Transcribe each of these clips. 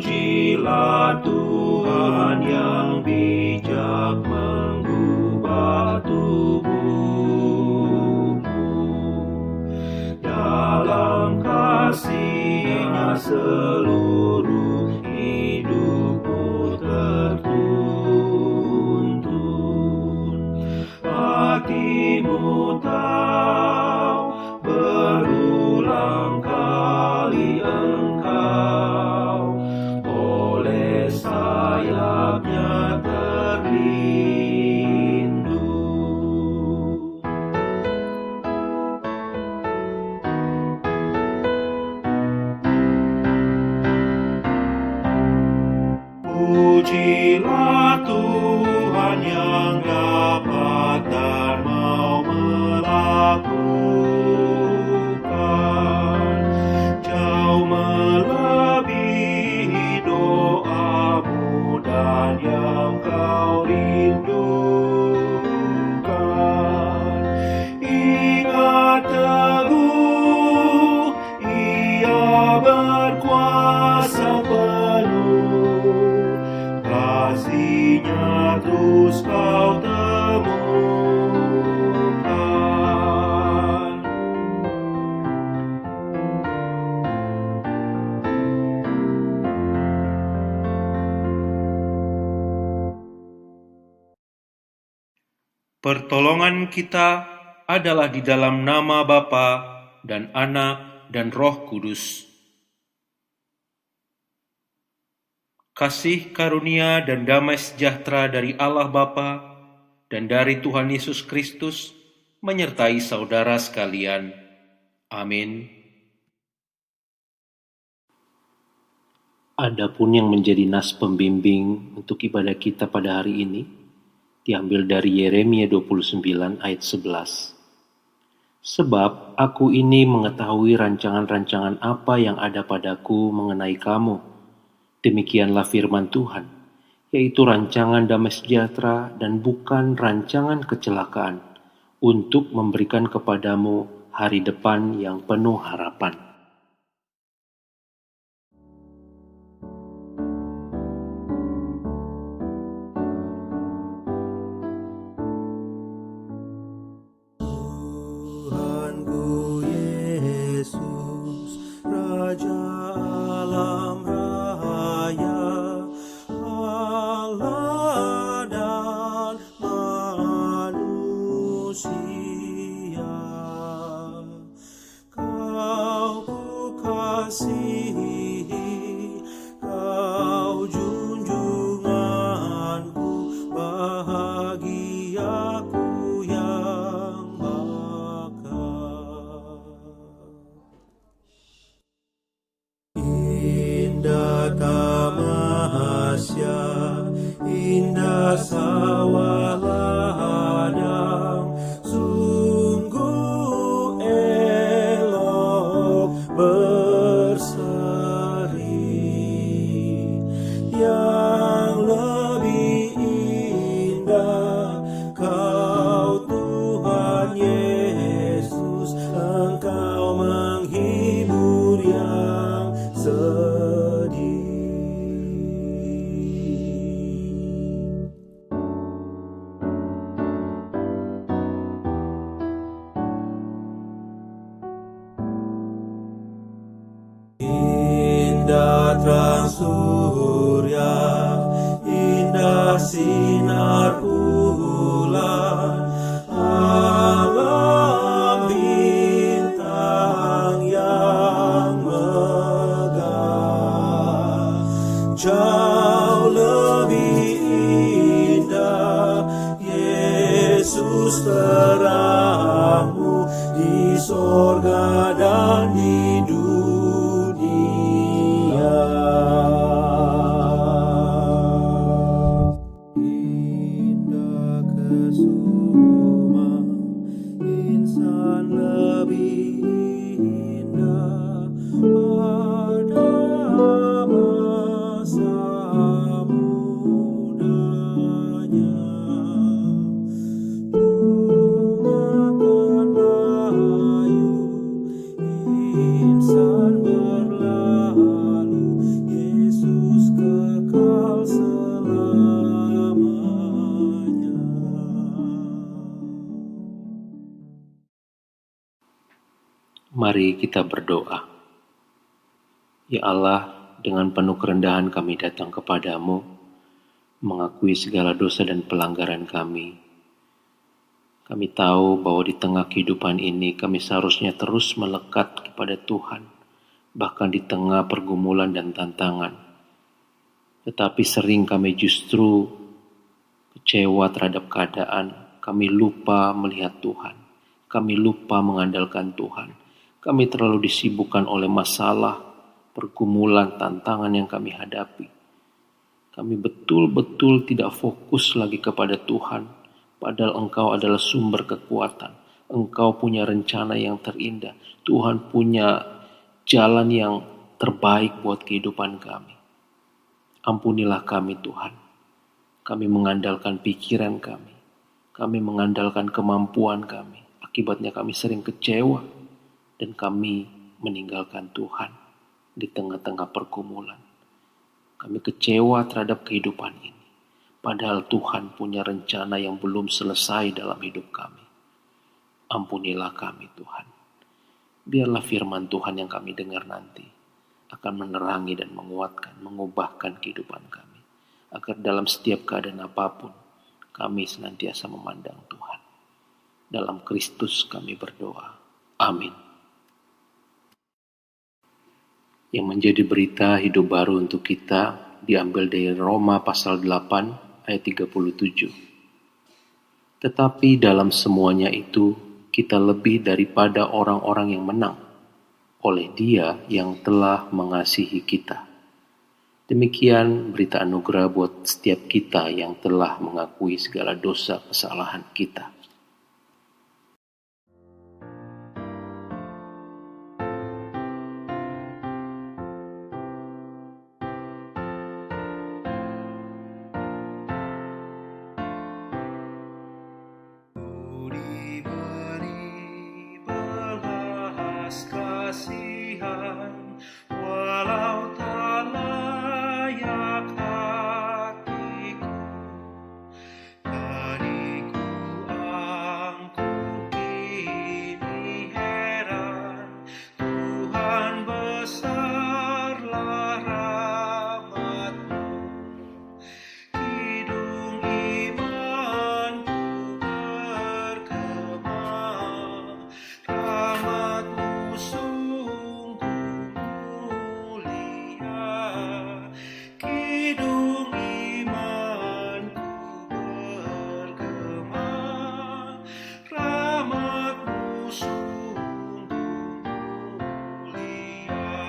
Pujilah Tuhan yang bijak mengubah tubuhmu. Dalam kasih-Nya seluruh hidupmu tertuntun. Hatimu tahu berulang kali engkau oleh sayap-Nya terlindung. Pujilah Tuhan yang dapat dan mau melakukan jauh melebihi doamu dan yang kau rindukan. Ingat teguh, Ia berkuasa penuh, kasih-Nya terus kau temukan. Pertolongan kita adalah di dalam nama Bapa dan Anak dan Roh Kudus. Kasih karunia dan damai sejahtera dari Allah Bapa dan dari Tuhan Yesus Kristus menyertai saudara sekalian. Amin. Adapun yang menjadi nas pembimbing untuk ibadah kita pada hari ini diambil dari Yeremia 29 ayat 11. Sebab aku ini mengetahui rancangan-rancangan apa yang ada padaku mengenai kamu. Demikianlah firman Tuhan, yaitu rancangan damai sejahtera dan bukan rancangan kecelakaan, untuk memberikan kepadamu hari depan yang penuh harapan. Tuhanku Yesus, Raja alam raya, Allah dan manusia, Kau ku kasihi, Kau junjunganku, bahagiaku yang indah tamasya, indah sawah ladang, sungguh elok berseri. Yang lebih indah Kau Tuhan Yesus, Engkau menghibur yang sedih. Indah terang surya, indah sinar bulan, alam bintang yang megah, jauh lebih indah Yesus terangmu di sorga dan di dunia. Indah kesuma, insan lebih indah pada masa mudanya. Bunga kan layu, Mari kita berdoa. Ya Allah, dengan penuh kerendahan kami datang kepadamu, mengakui segala dosa dan pelanggaran kami. Kami tahu bahwa di tengah kehidupan ini kami seharusnya terus melekat kepada Tuhan, bahkan di tengah pergumulan dan tantangan. Tetapi sering kami justru kecewa terhadap keadaan, kami lupa melihat Tuhan, kami lupa mengandalkan Tuhan. Kami terlalu disibukkan oleh masalah, pergumulan, tantangan yang kami hadapi. Kami betul-betul tidak fokus lagi kepada Tuhan, padahal Engkau adalah sumber kekuatan. Engkau punya rencana yang terindah. Tuhan punya jalan yang terbaik buat kehidupan kami. Ampunilah kami Tuhan. Kami mengandalkan pikiran kami. Kami mengandalkan kemampuan kami. Akibatnya kami sering kecewa dan kami meninggalkan Tuhan di tengah-tengah pergumulan. Kami kecewa terhadap kehidupan ini. Padahal Tuhan punya rencana yang belum selesai dalam hidup kami. Ampunilah kami Tuhan. Biarlah firman Tuhan yang kami dengar nanti akan menerangi dan menguatkan, mengubahkan kehidupan kami. Agar dalam setiap keadaan apapun, kami senantiasa memandang Tuhan. Dalam Kristus kami berdoa. Amin. Yang menjadi berita hidup baru untuk kita diambil dari Roma pasal 8 ayat 37. Tetapi dalam semuanya itu kita lebih daripada orang-orang yang menang oleh Dia yang telah mengasihi kita. Demikian berita anugerah buat setiap kita yang telah mengakui segala dosa kesalahan kita. Diberi belas kasihan, walau tak layak hatiku. Tadiku angkuh kini heran, Tuhan besarlah rahmat-Mu. Hidung imanku bergema, rahmat-Mu sungguh mulia. Hidung imanku bergema, rahmat-Mu sungguh mulia.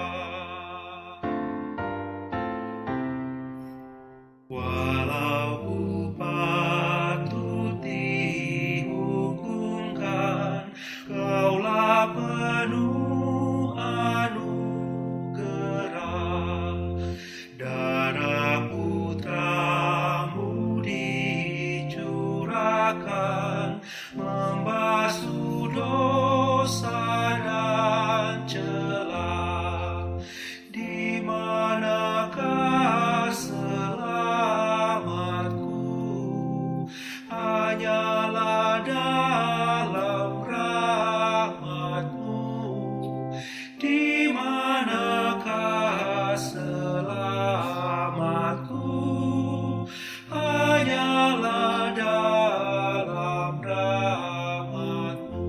Walau ku patut dihukumkan, Kaulah penuh anugerah. Darah Putra-Mu dicurahkan, membasuh dosa dan celah. Di manakah selamatku? Hanyalah dalam rahmat-Mu. Di manakah selamatku? Hanyalah dalam rahmat-Mu.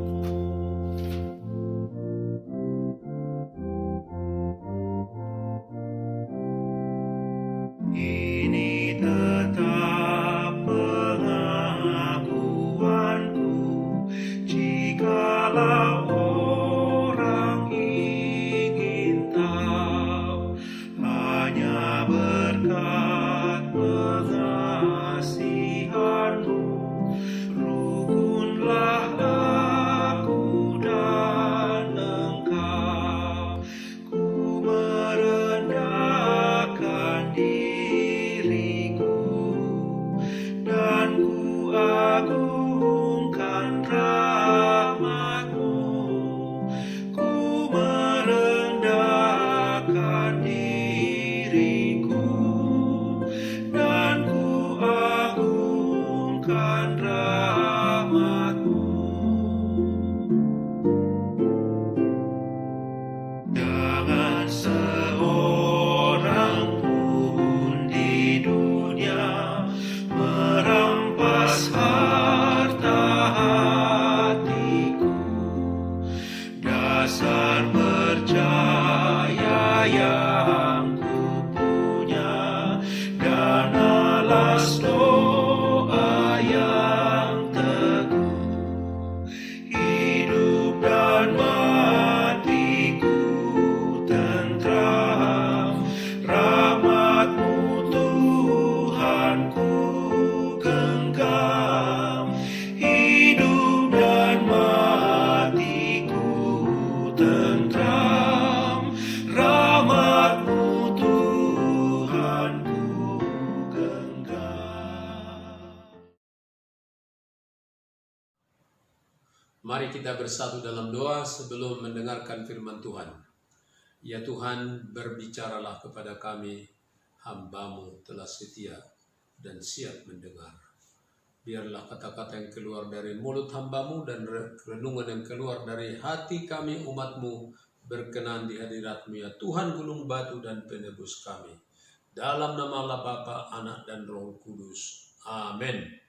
Ini tetap pengakuanku, jikalau orang ingin tahu, hanya berkat pengasihan-Mu, rukunlah aku dan Engkau. Ku merendahkan diriku dan ku agungkan rahmat-Mu. Ku merendahkan diriku Mari kita bersatu dalam doa sebelum mendengarkan firman Tuhan. Ya Tuhan, berbicaralah kepada kami, hamba-Mu telah setia dan siap mendengar. Biarlah kata-kata yang keluar dari mulut hamba-Mu dan renungan yang keluar dari hati kami umat-Mu berkenan di hadirat-Mu ya Tuhan, gunung batu dan penebus kami. Dalam nama Allah Bapa, Anak dan Roh Kudus. Amin.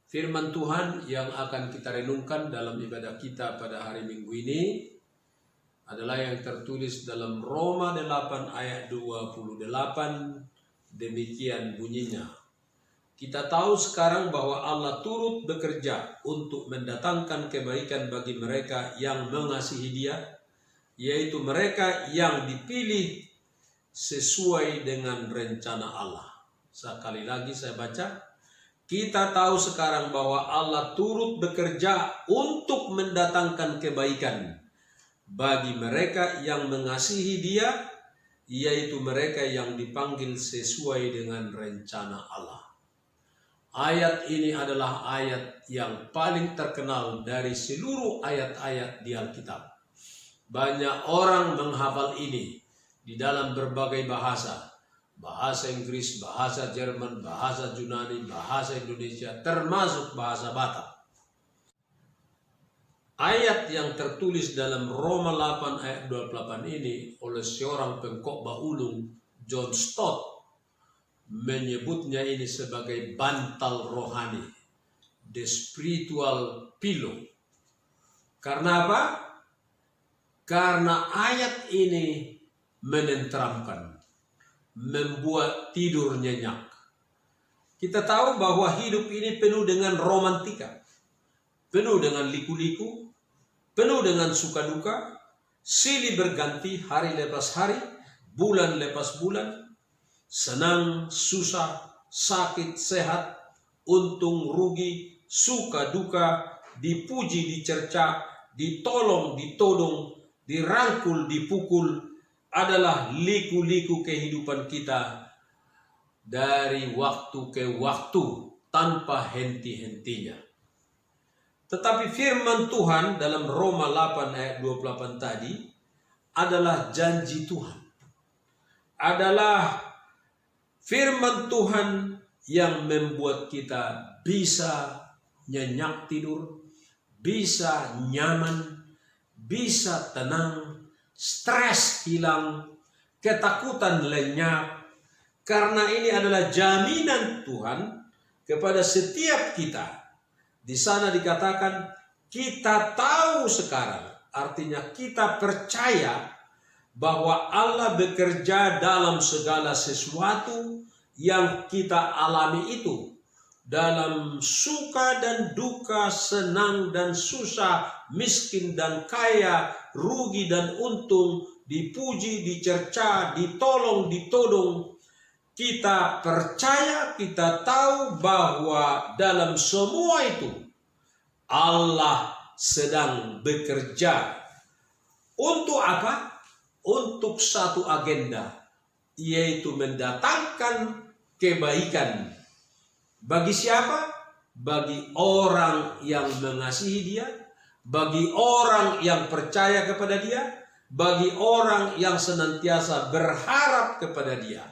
Firman Tuhan yang akan kita renungkan dalam ibadah kita pada hari Minggu ini adalah yang tertulis dalam Roma 8 ayat 28. Demikian bunyinya. Kita tahu sekarang bahwa Allah turut bekerja untuk mendatangkan kebaikan bagi mereka yang mengasihi Dia, yaitu mereka yang dipilih sesuai dengan rencana Allah. Sekali lagi saya baca. Kita tahu sekarang bahwa Allah turut bekerja untuk mendatangkan kebaikan bagi mereka yang mengasihi Dia, yaitu mereka yang dipanggil sesuai dengan rencana Allah. Ayat ini adalah ayat yang paling terkenal dari seluruh ayat-ayat di Alkitab. Banyak orang menghafal ini di dalam berbagai bahasa. Bahasa Inggris, bahasa Jerman, bahasa Yunani, bahasa Indonesia, termasuk bahasa Batak. Ayat yang tertulis dalam Roma 8 ayat 28 ini oleh seorang pengkhotbah ulung, John Stott, menyebutnya ini sebagai bantal rohani, the spiritual pillow. Karena apa? Karena ayat ini menenteramkan, membuat tidur nyenyak. Kita tahu bahwa hidup ini penuh dengan romantika, penuh dengan liku-liku, penuh dengan suka duka, silih berganti hari lepas hari, bulan lepas bulan, senang, susah, sakit, sehat, untung, rugi, suka duka, dipuji, dicerca, ditolong, ditodong, dirangkul, dipukul, adalah liku-liku kehidupan kita dari waktu ke waktu tanpa henti-hentinya. Tetapi firman Tuhan dalam Roma 8 ayat 28 tadi adalah janji Tuhan. Adalah firman Tuhan yang membuat kita bisa nyenyak tidur, bisa nyaman, bisa tenang, stres hilang, ketakutan lenyap, karena ini adalah jaminan Tuhan kepada setiap kita. Di sana dikatakan kita tahu sekarang, artinya kita percaya bahwa Allah bekerja dalam segala sesuatu yang kita alami itu, dalam suka dan duka, senang dan susah, miskin dan kaya, rugi dan untung, dipuji, dicerca, ditolong, ditodong. Kita percaya, kita tahu bahwa dalam semua itu Allah sedang bekerja. Untuk apa? Untuk satu agenda, yaitu mendatangkan kebaikan. Bagi siapa? Bagi orang yang mengasihi Dia, bagi orang yang percaya kepada Dia, bagi orang yang senantiasa berharap kepada Dia.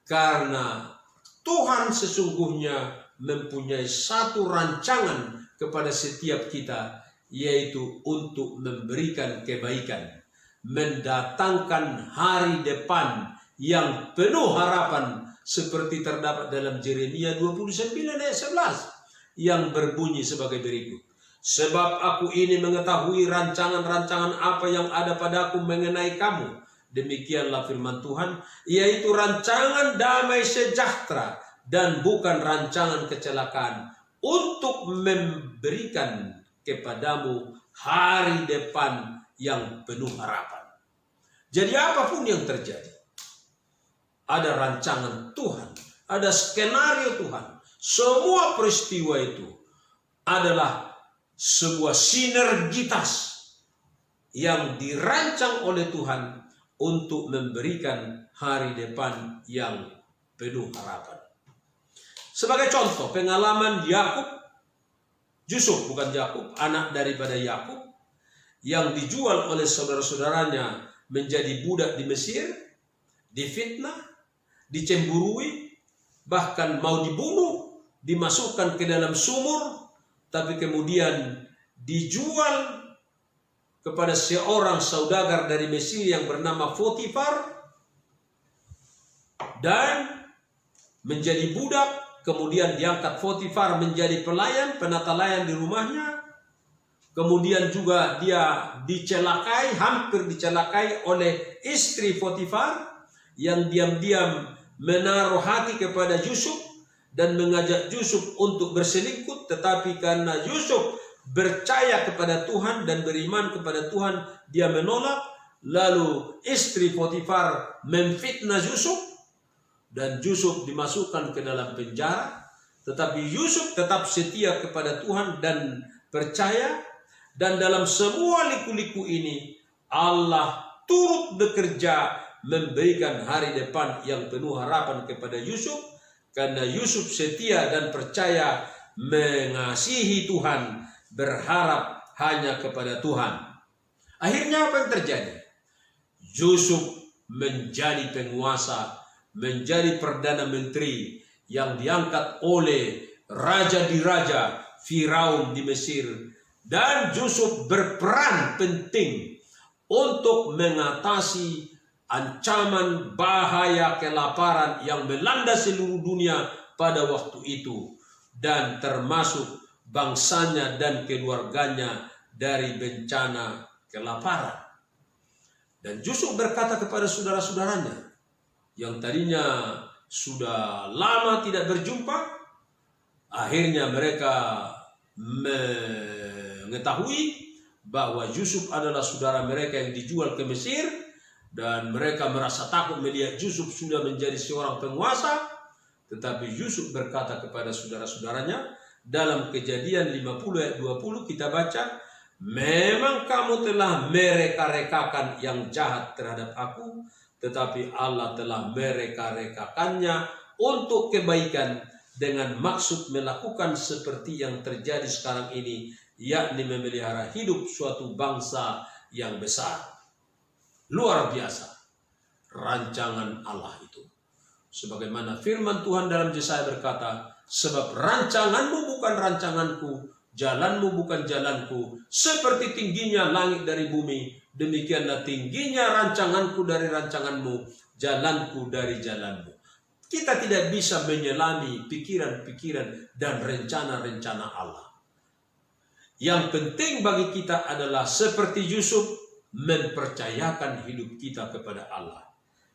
Karena Tuhan sesungguhnya mempunyai satu rancangan kepada setiap kita, yaitu untuk memberikan kebaikan, mendatangkan hari depan yang penuh harapan, seperti terdapat dalam Yeremia 29 ayat 11 yang berbunyi sebagai berikut. Sebab aku ini mengetahui rancangan-rancangan apa yang ada padaku mengenai kamu. Demikianlah firman Tuhan, yaitu rancangan damai sejahtera dan bukan rancangan kecelakaan, untuk memberikan kepadamu hari depan yang penuh harapan. Jadi apapun yang terjadi, ada rancangan Tuhan, ada skenario Tuhan. Semua peristiwa itu adalah sebuah sinergitas yang dirancang oleh Tuhan untuk memberikan hari depan yang penuh harapan. Sebagai contoh, pengalaman Yakub Yusuf bukan Yakub, anak daripada Yakub, yang dijual oleh saudara-saudaranya menjadi budak di Mesir, difitnah, dicemburui, bahkan mau dibunuh, dimasukkan ke dalam sumur, tapi kemudian dijual kepada seorang saudagar dari Mesir yang bernama Potifar dan menjadi budak. Kemudian diangkat Potifar menjadi pelayan, penata layan di rumahnya. Kemudian juga dia dicelakai, hampir dicelakai oleh istri Potifar yang diam-diam menaruh hati kepada Yusuf dan mengajak Yusuf untuk berselingkuh. Tetapi karena Yusuf percaya kepada Tuhan dan beriman kepada Tuhan, dia menolak. Lalu istri Potifar memfitnah Yusuf dan Yusuf dimasukkan ke dalam penjara. Tetapi Yusuf tetap setia kepada Tuhan dan percaya. Dan dalam semua liku-liku ini Allah turut bekerja memberikan hari depan yang penuh harapan kepada Yusuf. Karena Yusuf setia dan percaya, mengasihi Tuhan, berharap hanya kepada Tuhan. Akhirnya apa yang terjadi? Yusuf menjadi penguasa, menjadi perdana menteri yang diangkat oleh raja di raja Firaun di Mesir. Dan Yusuf berperan penting untuk mengatasi ancaman bahaya kelaparan yang melanda seluruh dunia pada waktu itu, dan termasuk bangsanya dan keluarganya dari bencana kelaparan. Dan Yusuf berkata kepada saudara-saudaranya yang tadinya sudah lama tidak berjumpa, akhirnya mereka mengetahui bahwa Yusuf adalah saudara mereka yang dijual ke Mesir, dan mereka merasa takut melihat Yusuf sudah menjadi seorang penguasa. Tetapi Yusuf berkata kepada saudara-saudaranya dalam Kejadian 50 ayat 20 kita baca, memang kamu telah mereka-rekakan yang jahat terhadap aku, tetapi Allah telah mereka-rekakannya untuk kebaikan, dengan maksud melakukan seperti yang terjadi sekarang ini, yakni memelihara hidup suatu bangsa yang besar. Luar biasa rancangan Allah itu. Sebagaimana firman Tuhan dalam Yesaya berkata, sebab rancanganmu bukan rancanganku, jalanmu bukan jalanku, seperti tingginya langit dari bumi, demikianlah tingginya rancanganku dari rancanganmu, jalanku dari jalanmu. Kita tidak bisa menyelami pikiran-pikiran dan rencana-rencana Allah. Yang penting bagi kita adalah seperti Yusuf, mempercayakan hidup kita kepada Allah.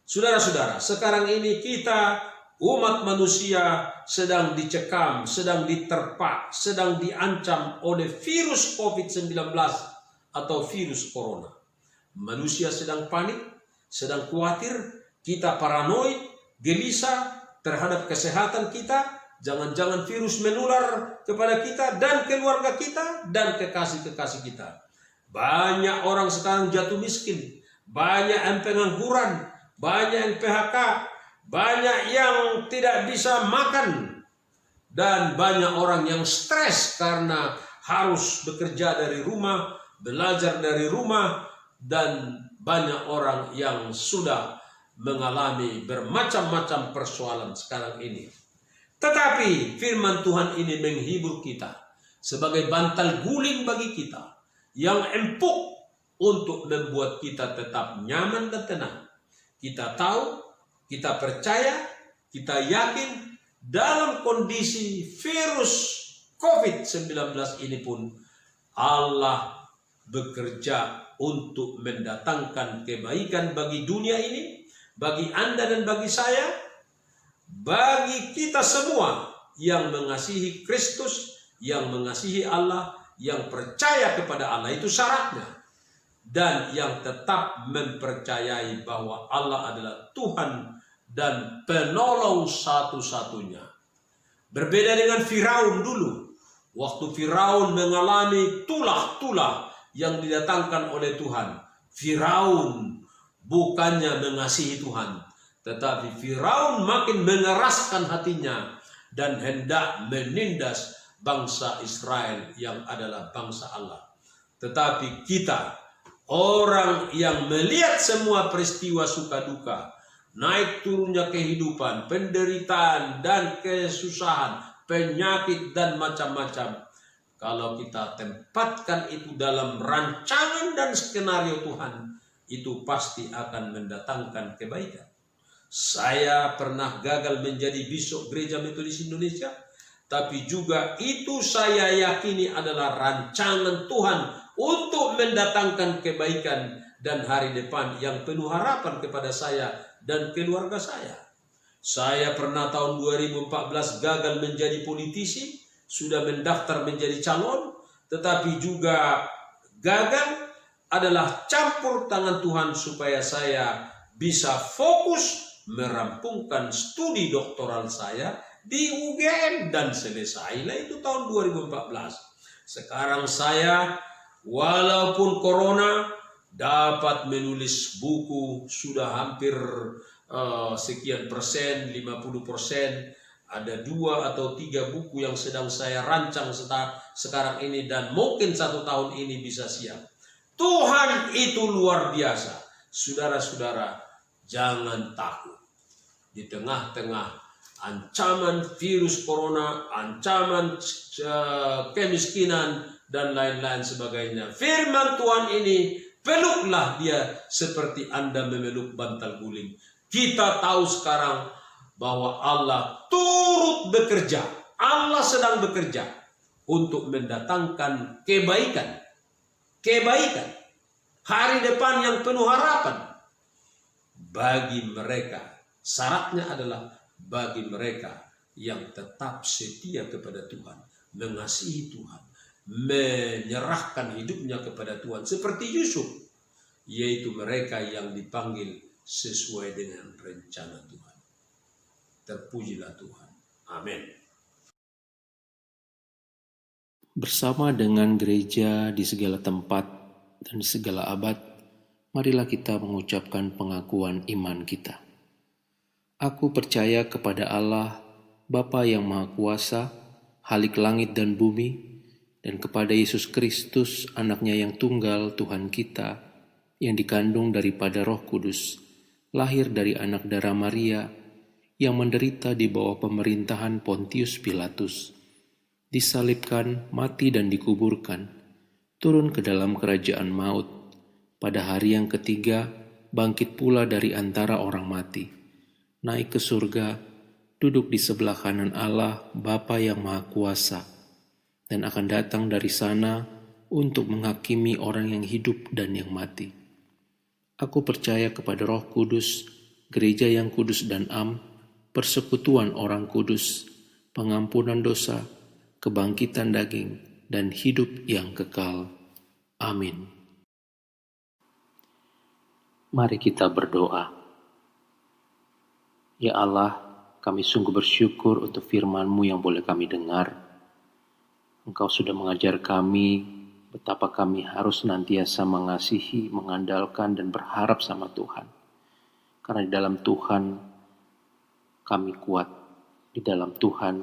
Saudara-saudara, sekarang ini kita umat manusia sedang dicekam, sedang diterpa, sedang diancam oleh virus COVID-19 atau virus corona. Manusia sedang panik, sedang khawatir, kita paranoid, gelisah terhadap kesehatan kita. Jangan-jangan virus menular kepada kita dan keluarga kita dan kekasih-kekasih kita. Banyak orang sekarang jatuh miskin, banyak yang pengangguran, banyak yang PHK, banyak yang tidak bisa makan, dan banyak orang yang stres karena harus bekerja dari rumah, belajar dari rumah, dan banyak orang yang sudah mengalami bermacam-macam persoalan sekarang ini. Tetapi firman Tuhan ini menghibur kita sebagai bantal guling bagi kita yang empuk untuk membuat kita tetap nyaman dan tenang. Kita tahu, kita percaya, kita yakin dalam kondisi virus COVID-19 ini pun Allah bekerja untuk mendatangkan kebaikan bagi dunia ini, bagi Anda dan bagi saya, bagi kita semua yang mengasihi Kristus, yang mengasihi Allah, yang percaya kepada Allah, itu syaratnya. Dan yang tetap mempercayai bahwa Allah adalah Tuhan dan penolong satu-satunya. Berbeda dengan Firaun dulu. Waktu Firaun mengalami tulah-tulah yang didatangkan oleh Tuhan, Firaun bukannya mengasihi Tuhan, tetapi Firaun makin mengeraskan hatinya dan hendak menindas bangsa Israel yang adalah bangsa Allah. Tetapi kita, orang yang melihat semua peristiwa suka duka, naik turunnya kehidupan, penderitaan dan kesusahan, penyakit dan macam-macam, kalau kita tempatkan itu dalam rancangan dan skenario Tuhan, itu pasti akan mendatangkan kebaikan. Saya pernah gagal menjadi bishop Gereja Metodis Indonesia, tapi juga itu saya yakini adalah rancangan Tuhan untuk mendatangkan kebaikan dan hari depan yang penuh harapan kepada saya dan keluarga saya. Saya pernah tahun 2014 gagal menjadi politisi, sudah mendaftar menjadi calon, tetapi juga gagal adalah campur tangan Tuhan supaya saya bisa fokus merampungkan studi doktoral saya di UGM dan selesailah itu tahun 2014. Sekarang saya walaupun corona dapat menulis buku sudah hampir sekian persen, 50%. Ada 2 atau 3 buku yang sedang saya rancang sekarang ini dan mungkin 1 tahun ini bisa siap. Tuhan itu luar biasa. Saudara-saudara, jangan takut. Di tengah-tengah ancaman virus corona, ancaman kemiskinan, dan lain-lain sebagainya, firman Tuhan ini, peluklah dia seperti Anda memeluk bantal guling. Kita tahu sekarang bahwa Allah turut bekerja. Allah sedang bekerja untuk mendatangkan kebaikan. Kebaikan. Hari depan yang penuh harapan. Bagi mereka. Syaratnya adalah bagi mereka yang tetap setia kepada Tuhan. Mengasihi Tuhan. Menyerahkan hidupnya kepada Tuhan. Seperti Yusuf. Yaitu mereka yang dipanggil sesuai dengan rencana Tuhan. Terpujilah Tuhan. Amin. Bersama dengan gereja di segala tempat dan di segala abad, marilah kita mengucapkan pengakuan iman kita. Aku percaya kepada Allah, Bapa yang Maha Kuasa, Halik langit dan bumi, dan kepada Yesus Kristus, Anaknya yang tunggal, Tuhan kita, yang dikandung daripada Roh Kudus, lahir dari anak darah Maria, yang menderita di bawah pemerintahan Pontius Pilatus, disalibkan, mati dan dikuburkan, turun ke dalam kerajaan maut, pada hari yang ketiga bangkit pula dari antara orang mati, naik ke surga, duduk di sebelah kanan Allah Bapa yang Maha Kuasa, dan akan datang dari sana untuk menghakimi orang yang hidup dan yang mati. Aku percaya kepada Roh Kudus, gereja yang kudus dan am, persekutuan orang kudus, pengampunan dosa, kebangkitan daging, dan hidup yang kekal. Amin. Mari kita berdoa. Ya Allah, kami sungguh bersyukur untuk firman-Mu yang boleh kami dengar. Engkau sudah mengajar kami betapa kami harus senantiasa mengasihi, mengandalkan, dan berharap sama Tuhan. Karena di dalam Tuhan kami kuat. Di dalam Tuhan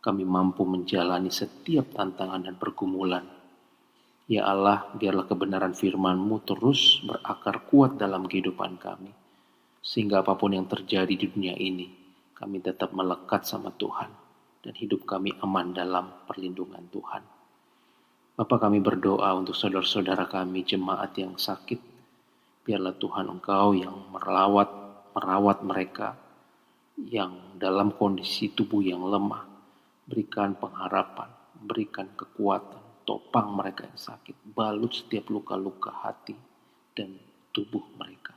kami mampu menjalani setiap tantangan dan pergumulan. Ya Allah, biarlah kebenaran firman-Mu terus berakar kuat dalam kehidupan kami. Sehingga apapun yang terjadi di dunia ini, kami tetap melekat sama Tuhan. Dan hidup kami aman dalam perlindungan Tuhan. Bapa, kami berdoa untuk saudara-saudara kami, jemaat yang sakit. Biarlah Tuhan Engkau yang merawat mereka, yang dalam kondisi tubuh yang lemah, berikan pengharapan, berikan kekuatan, topang mereka yang sakit, balut setiap luka-luka hati dan tubuh mereka.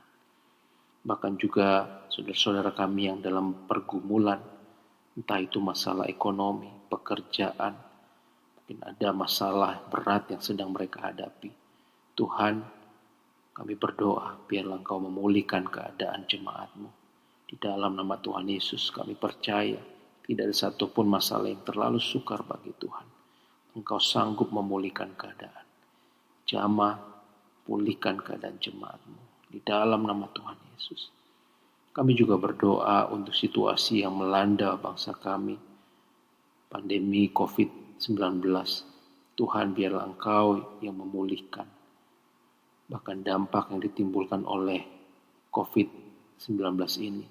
Bahkan juga saudara-saudara kami yang dalam pergumulan, entah itu masalah ekonomi, pekerjaan, mungkin ada masalah berat yang sedang mereka hadapi. Tuhan, kami berdoa, biarlah Engkau memulihkan keadaan jemaat-Mu. Di dalam nama Tuhan Yesus kami percaya tidak ada satupun masalah yang terlalu sukar bagi Tuhan. Engkau sanggup memulihkan keadaan. Jamah, pulihkan keadaan jemaat-Mu. Di dalam nama Tuhan Yesus. Kami juga berdoa untuk situasi yang melanda bangsa kami. Pandemi COVID-19 Tuhan, biarlah Engkau yang memulihkan. Bahkan dampak yang ditimbulkan oleh COVID-19 ini,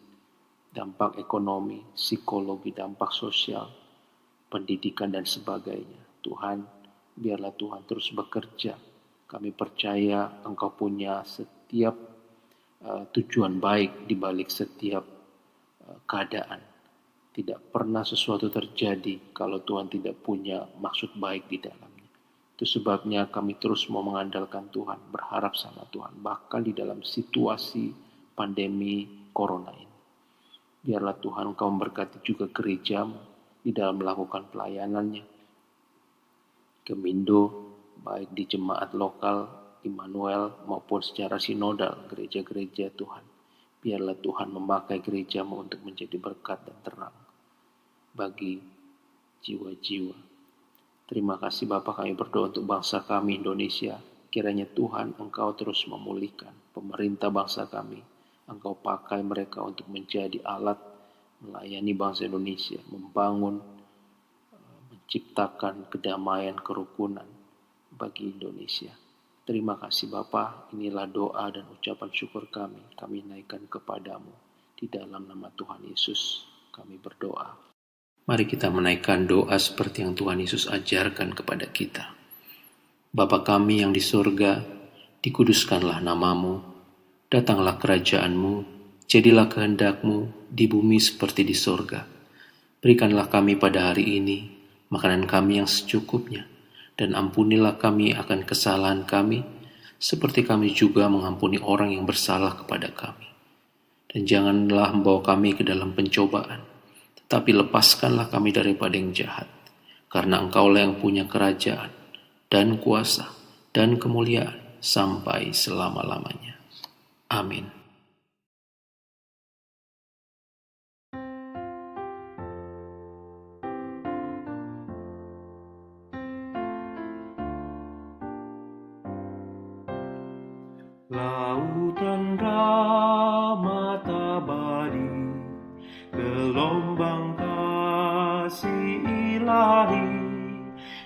dampak ekonomi, psikologi, dampak sosial, pendidikan dan sebagainya. Tuhan, biarlah Tuhan terus bekerja. Kami percaya Engkau punya setiap tujuan baik di balik setiap keadaan. Tidak pernah sesuatu terjadi kalau Tuhan tidak punya maksud baik di dalamnya. Itu sebabnya kami terus mau mengandalkan Tuhan, berharap sama Tuhan, bahkan di dalam situasi pandemi corona ini. Biarlah Tuhan Engkau memberkati juga gerejamu di dalam melakukan pelayanannya. Gemindo, baik di jemaat lokal, Immanuel, maupun secara sinodal, gereja-gereja Tuhan. Biarlah Tuhan memakai gerejamu untuk menjadi berkat dan terang bagi jiwa-jiwa. Terima kasih Bapa, kami berdoa untuk bangsa kami Indonesia. Kiranya Tuhan Engkau terus memulihkan pemerintah bangsa kami. Engkau pakai mereka untuk menjadi alat melayani bangsa Indonesia, membangun, menciptakan kedamaian, kerukunan bagi Indonesia. Terima kasih Bapa, inilah doa dan ucapan syukur kami naikkan kepadamu. Di dalam nama Tuhan Yesus kami berdoa. Mari kita menaikkan doa seperti yang Tuhan Yesus ajarkan kepada kita. Bapa kami yang di surga, dikuduskanlah namamu, datanglah kerajaanmu, jadilah kehendakmu di bumi seperti di surga. Berikanlah kami pada hari ini makanan kami yang secukupnya, dan ampunilah kami akan kesalahan kami, seperti kami juga mengampuni orang yang bersalah kepada kami. Dan janganlah membawa kami ke dalam pencobaan, tetapi lepaskanlah kami daripada yang jahat, karena Engkaulah yang punya kerajaan, dan kuasa, dan kemuliaan, sampai selama-lamanya. Amin. Lautan rahmat abadi, gelombang kasih ilahi,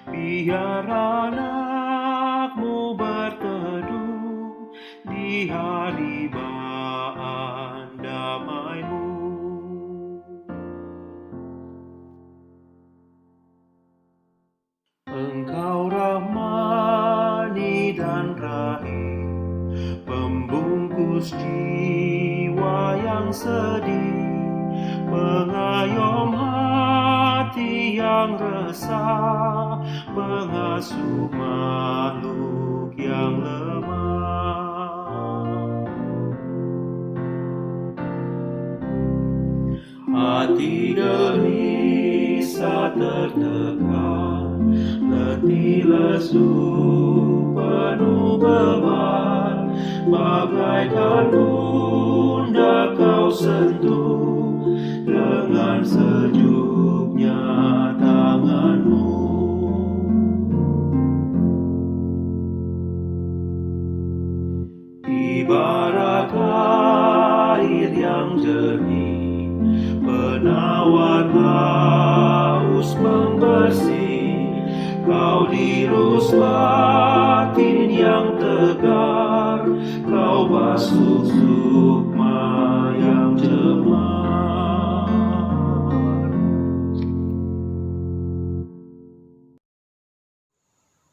biar anak-Mu berteduh di haribaan damai-Mu. Engkau rahmani dan rahim, pembungkus jiwa yang sedih, pengayom hati yang resah, pengasuh makhluk yang lemah. Hati gelisah tertekan, letih lesu penuh beban, bagaikan bunda Kau sentuh dengan sejuknya tangan-Mu. Ibarat air yang jernih, penawar haus pembersih, Kau dirus batin yang tegar, Kau basuh sukma yang cemar.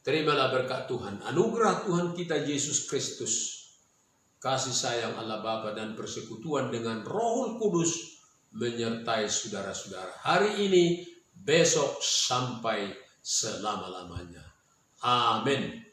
Terimalah berkat Tuhan, anugerah Tuhan kita Yesus Kristus, kasih sayang Allah Bapa dan persekutuan dengan Roh Kudus menyertai saudara-saudara hari ini, besok, sampai selama-lamanya. Amin.